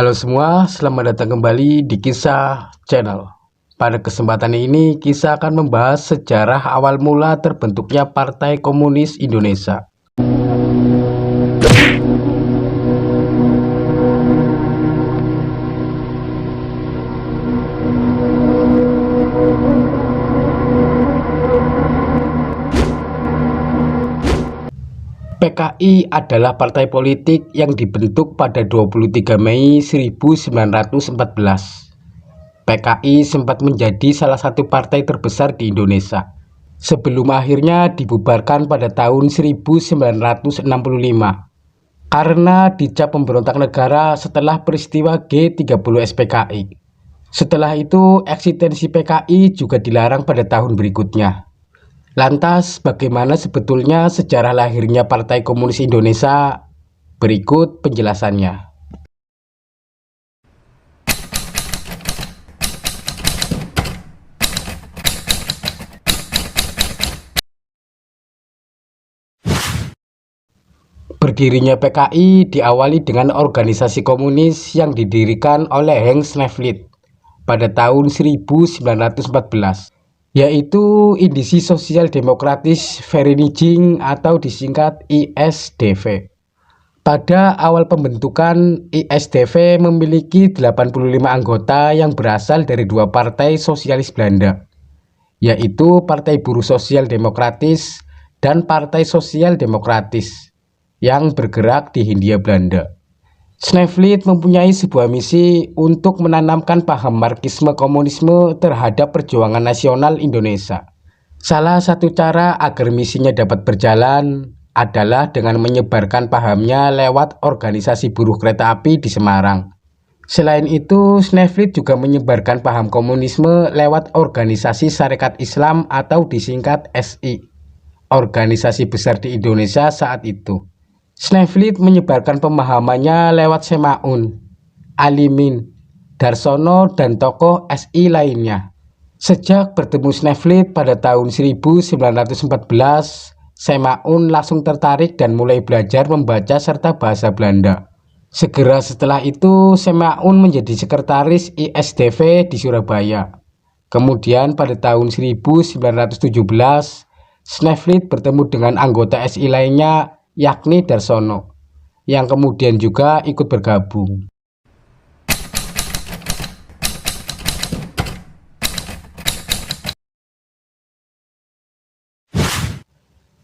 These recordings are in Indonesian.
Halo semua, selamat datang kembali di Kisah Channel. Pada kesempatan ini, Kisah akan membahas sejarah awal mula terbentuknya Partai Komunis Indonesia. PKI adalah partai politik yang dibentuk pada 23 Mei 1914. PKI sempat menjadi salah satu partai terbesar di Indonesia, sebelum akhirnya dibubarkan pada tahun 1965 karena dicap pemberontak negara setelah peristiwa G30 SPKI. Setelah itu, eksistensi PKI juga dilarang pada tahun berikutnya. Lantas, bagaimana sebetulnya sejarah lahirnya Partai Komunis Indonesia? Berikut penjelasannya. Berdirinya PKI diawali dengan organisasi komunis yang didirikan oleh Henk Sneevliet pada tahun 1914. Yaitu Indisi Sosial Demokratis Vereniging atau disingkat ISDV. Pada awal pembentukan, ISDV memiliki 85 anggota yang berasal dari dua partai sosialis Belanda, yaitu Partai Buruh Sosial Demokratis dan Partai Sosial Demokratis yang bergerak di Hindia Belanda. Sneevliet mempunyai sebuah misi untuk menanamkan paham Marxisme komunisme terhadap perjuangan nasional Indonesia. Salah satu cara agar misinya dapat berjalan adalah dengan menyebarkan pahamnya lewat organisasi buruh kereta api di Semarang. Selain itu, Sneevliet juga menyebarkan paham komunisme lewat organisasi Sarekat Islam atau disingkat SI, organisasi besar di Indonesia saat itu. Sneevliet menyebarkan pemahamannya lewat Semaun, Alimin, Darsono, dan tokoh SI lainnya. Sejak bertemu Sneevliet pada tahun 1914, Semaun langsung tertarik dan mulai belajar membaca serta bahasa Belanda. Segera setelah itu, Semaun menjadi sekretaris ISDV di Surabaya. Kemudian pada tahun 1917, Sneevliet bertemu dengan anggota SI lainnya, yakni Darsono, yang kemudian juga ikut bergabung.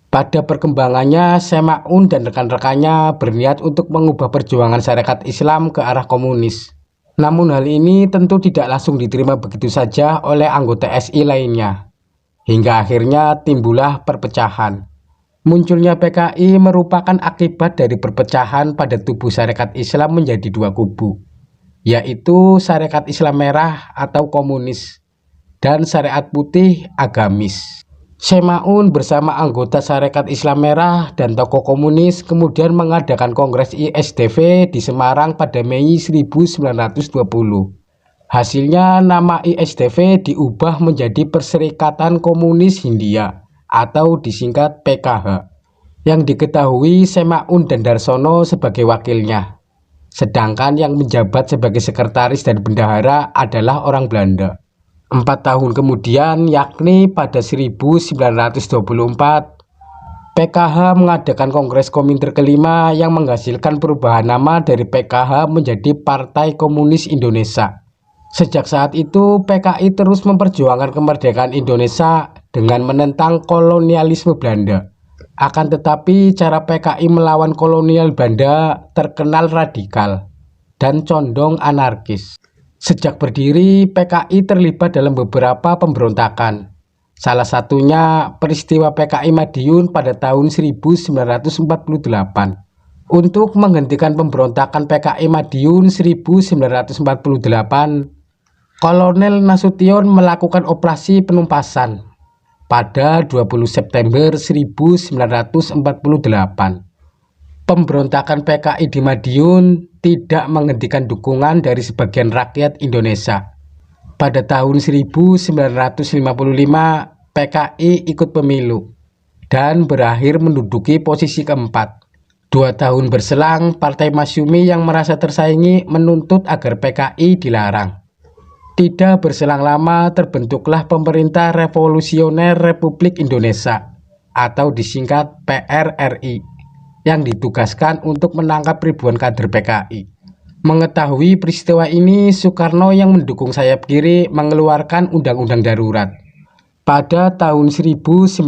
Pada perkembangannya, Semaun dan rekan-rekannya berniat untuk mengubah perjuangan Sarekat Islam ke arah komunis. Namun hal ini tentu tidak langsung diterima begitu saja oleh anggota SI lainnya, hingga akhirnya timbullah perpecahan. Munculnya PKI merupakan akibat dari perpecahan pada tubuh Sarekat Islam menjadi dua kubu, yaitu Sarekat Islam Merah atau komunis dan Sarekat Putih agamis. Semaun bersama anggota Sarekat Islam Merah dan tokoh komunis kemudian mengadakan Kongres ISDV di Semarang pada Mei 1920. Hasilnya nama ISDV diubah menjadi Perserikatan Komunis Hindia atau disingkat PKH, yang diketahui Semaun dan Darsono sebagai wakilnya, sedangkan yang menjabat sebagai sekretaris dan bendahara adalah orang Belanda. 4 tahun kemudian, yakni pada 1924, PKH mengadakan Kongres Kominter kelima yang menghasilkan perubahan nama dari PKH menjadi Partai Komunis Indonesia. Sejak saat itu, PKI terus memperjuangkan kemerdekaan Indonesia dengan menentang kolonialisme Belanda. Akan tetapi, cara PKI melawan kolonial Belanda terkenal radikal dan condong anarkis. Sejak berdiri, PKI terlibat dalam beberapa pemberontakan. Salah satunya peristiwa PKI Madiun pada tahun 1948. Untuk menghentikan pemberontakan PKI Madiun 1948, Kolonel Nasution melakukan operasi penumpasan pada 20 September 1948. Pemberontakan PKI di Madiun tidak menghentikan dukungan dari sebagian rakyat Indonesia. Pada tahun 1955, PKI ikut pemilu dan berakhir menduduki posisi keempat. 2 tahun berselang, Partai Masyumi yang merasa tersaingi menuntut agar PKI dilarang. Tidak berselang lama terbentuklah Pemerintah Revolusioner Republik Indonesia atau disingkat PRRI yang ditugaskan untuk menangkap ribuan kader PKI. Mengetahui peristiwa ini, Soekarno yang mendukung sayap kiri mengeluarkan Undang-Undang Darurat. Pada tahun 1960,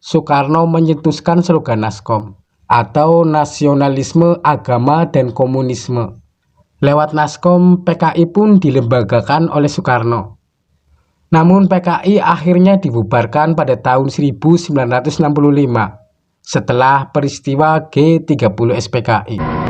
Soekarno menyetuskan slogan Naskom atau Nasionalisme, Agama, dan Komunisme. Lewat Naskom, PKI pun dilembagakan oleh Soekarno. Namun PKI akhirnya dibubarkan pada tahun 1965 setelah peristiwa G30 SPKI.